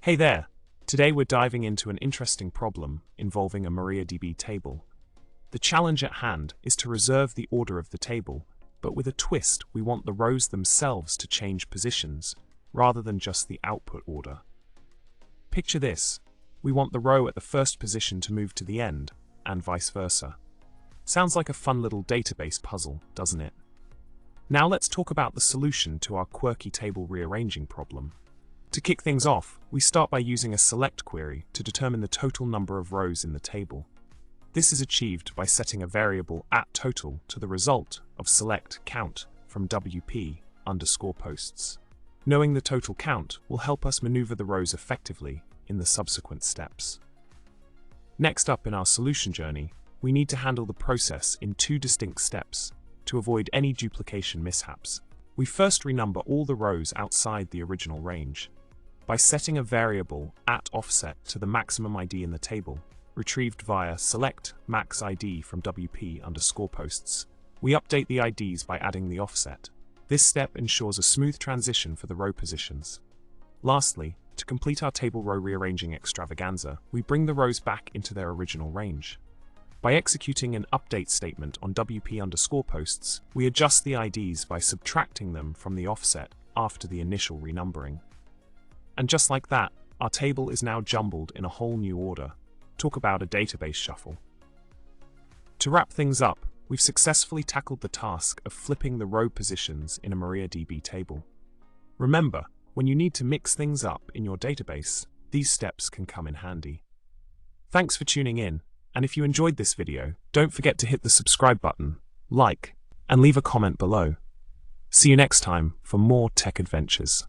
Hey there! Today we're diving into an interesting problem involving a MariaDB table. The challenge at hand is to reserve the order of the table, but with a twist. We want the rows themselves to change positions, rather than just the output order. Picture this. We want the row at the first position to move to the end, and vice versa. Sounds like a fun little database puzzle, doesn't it? Now let's talk about the solution to our quirky table rearranging problem. To kick things off, we start by using a select query to determine the total number of rows in the table. This is achieved by setting a variable @total to the result of select count from WP_posts. Knowing the total count will help us maneuver the rows effectively in the subsequent steps. Next up in our solution journey, we need to handle the process in two distinct steps to avoid any duplication mishaps. We first renumber all the rows outside the original range. By setting a variable @offset to the maximum ID in the table, retrieved via select max ID from WP_posts, we update the IDs by adding the offset. This step ensures a smooth transition for the row positions. Lastly, to complete our table row rearranging extravaganza, we bring the rows back into their original range. By executing an update statement on WP_posts, we adjust the IDs by subtracting them from the offset after the initial renumbering. And just like that, our table is now jumbled in a whole new order. Talk about a database shuffle. To wrap things up, we've successfully tackled the task of flipping the row positions in a MariaDB table. Remember, when you need to mix things up in your database, these steps can come in handy. Thanks for tuning in, and if you enjoyed this video, don't forget to hit the subscribe button, like, and leave a comment below. See you next time for more tech adventures.